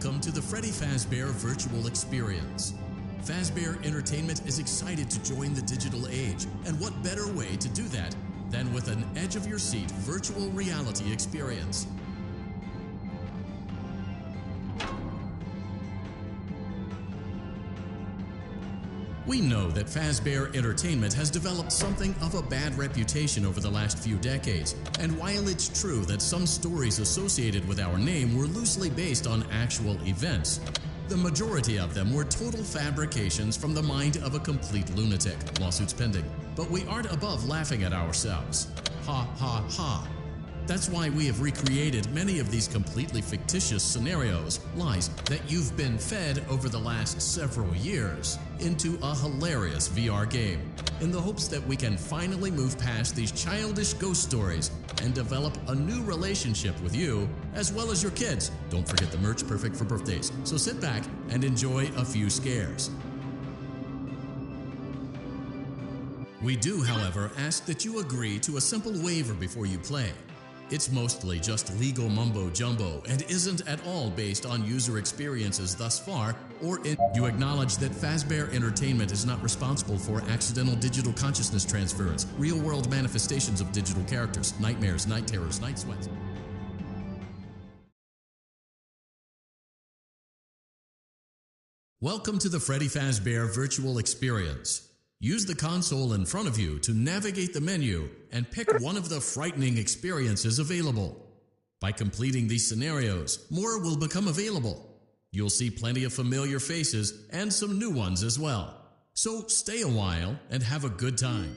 Welcome to the Freddy Fazbear Virtual Experience. Fazbear Entertainment is excited to join the digital age, and what better way to do that than with an edge-of-your-seat virtual reality experience. We know that Fazbear Entertainment has developed something of a bad reputation over the last few decades, and while it's true that some stories associated with our name were loosely based on actual events, the majority of them were total fabrications from the mind of a complete lunatic, lawsuits pending. But we aren't above laughing at ourselves. Ha ha ha. That's why we have recreated many of these completely fictitious scenarios, lies that you've been fed over the last several years, into a hilarious VR game, in the hopes that we can finally move past these childish ghost stories and develop a new relationship with you, as well as your kids. Don't forget the merch, perfect for birthdays. So sit back and enjoy a few scares. We do, however, ask that you agree to a simple waiver before you play. It's mostly just legal mumbo-jumbo and isn't at all based on user experiences thus far, you acknowledge that Fazbear Entertainment is not responsible for accidental digital consciousness transference, real-world manifestations of digital characters, nightmares, night terrors, night sweats. Welcome to the Freddy Fazbear Virtual Experience. Use the console in front of you to navigate the menu and pick one of the frightening experiences available. By completing these scenarios, more will become available. You'll see plenty of familiar faces and some new ones as well. So stay a while and have a good time.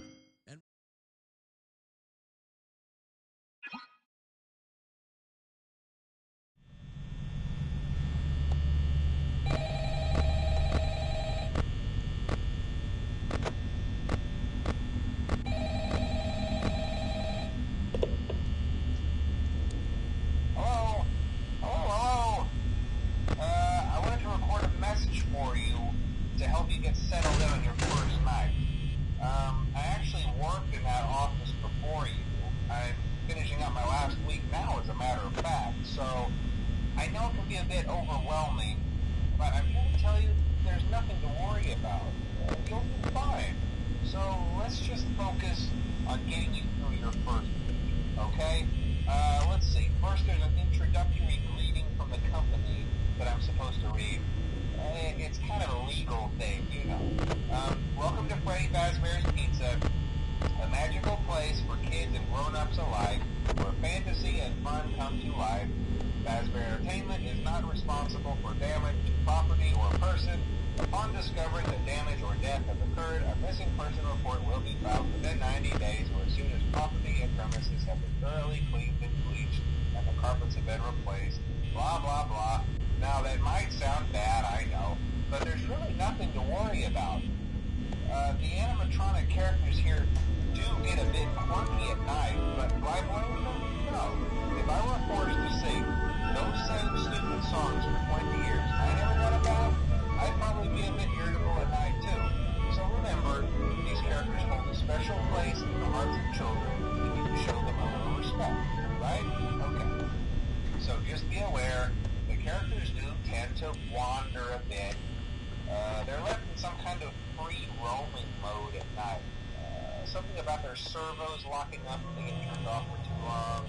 Servos locking up and they get turned off for too long.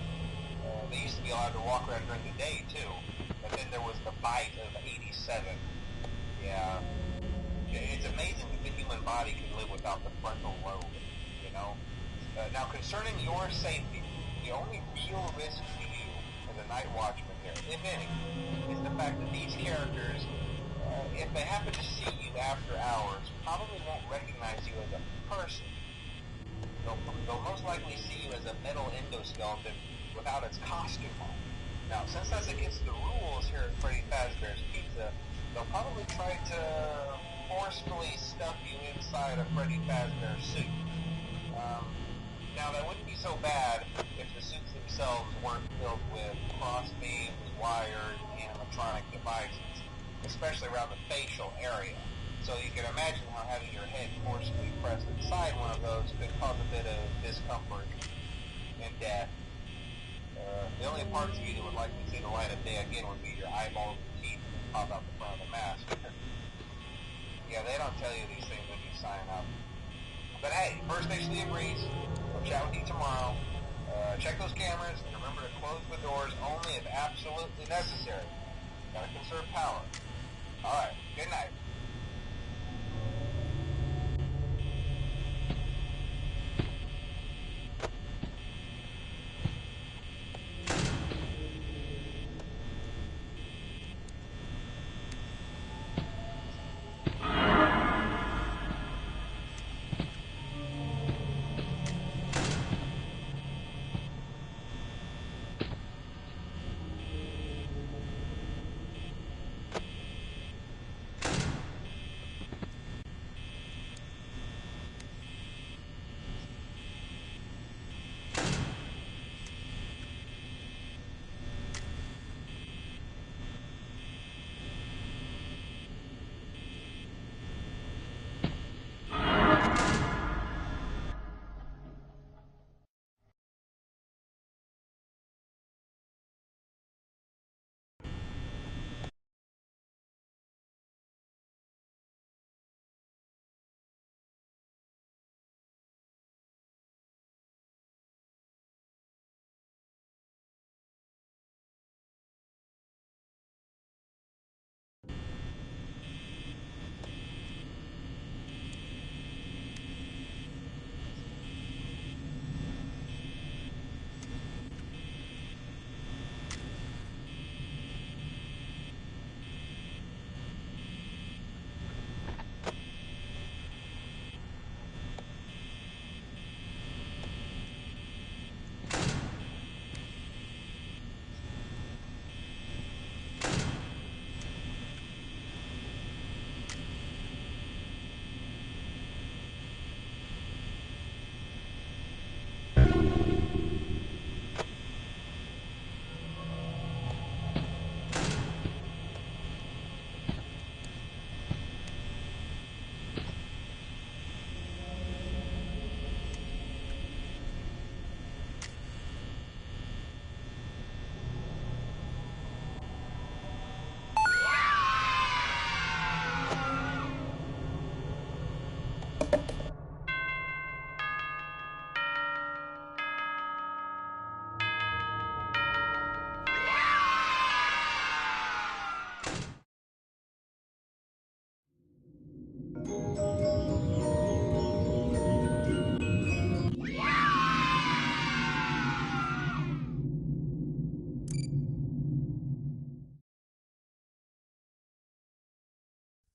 They used to be allowed to walk around during the day too, but then there was the bite of '87. Yeah, it's amazing that the human body can live without the frontal lobe. You know. Now, concerning your safety, the only real risk to you as a night watchman here, if any, is the fact that these characters, if they happen to see you after hours, probably won't recognize you as a person. They'll most likely see you as a metal endoskeleton without its costume on. Now, since that's against the rules here at Freddy Fazbear's Pizza, they'll probably try to forcefully stuff you inside a Freddy Fazbear suit. Now, that wouldn't be so bad if the suits themselves weren't filled with cross-beams, wires, animatronic devices, especially around the facial area. So you can imagine how having your head forcefully pressed inside one of those could cause a bit of discomfort and death. The only parts of you that would likely see the light of day again would be your eyeballs and teeth and pop out the front of the mask. Yeah, they don't tell you these things when you sign up. But hey, first station agrees. I'll chat with you tomorrow. Check those cameras and remember to close the doors only if absolutely necessary. Gotta conserve power. Alright, good night.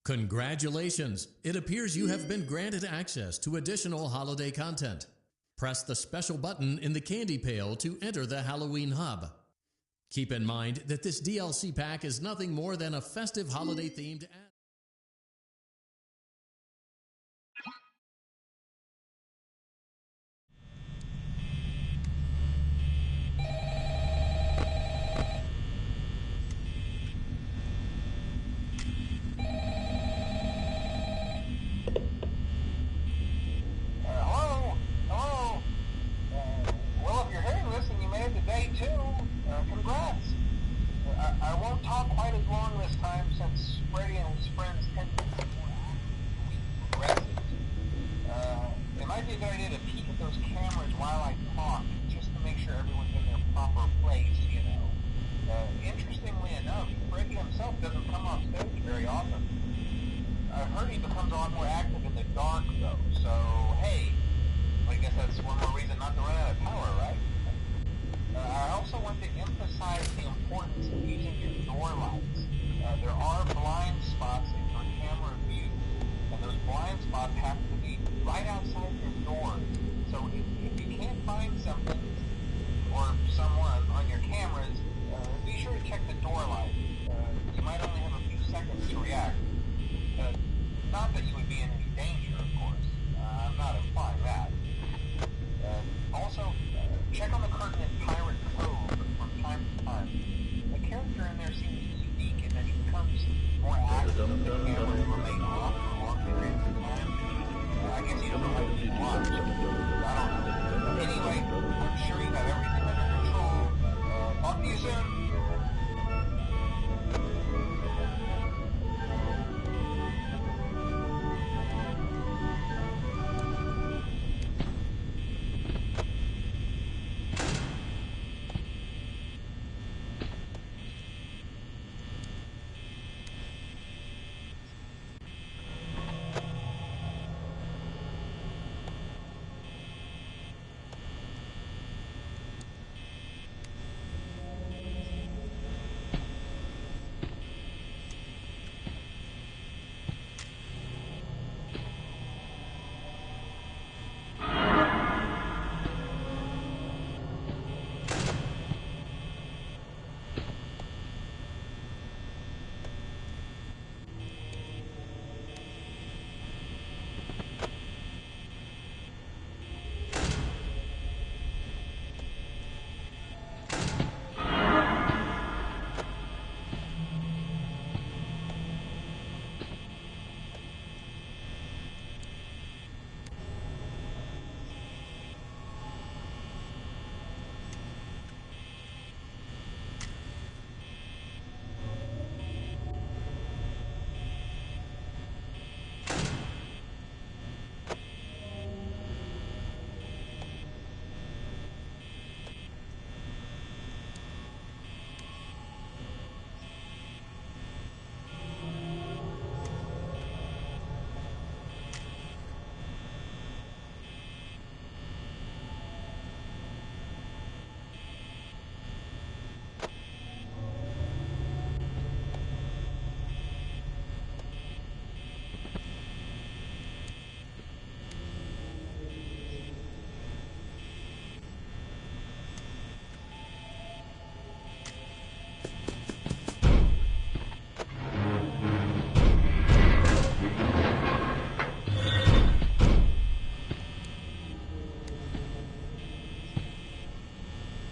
Congratulations! It appears you have been granted access to additional holiday content. Press the special button in the candy pail to enter the Halloween hub. Keep in mind that this DLC pack is nothing more than a festive holiday-themed add. There are blind spots in your camera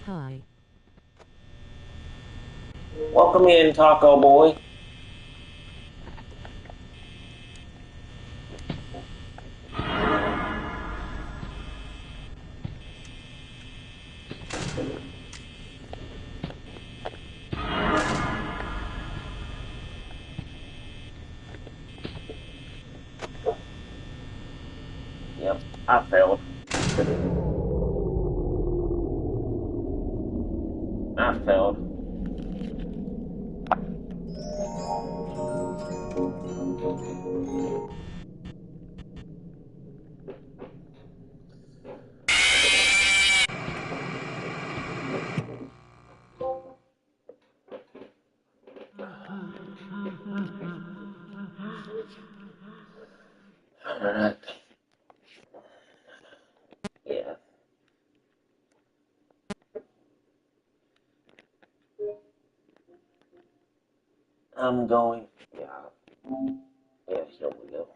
Hi. Welcome in, Taco Boy. Yep, I failed. I failed. Alright. Yeah. I'm going. Yeah. Yeah, here we go.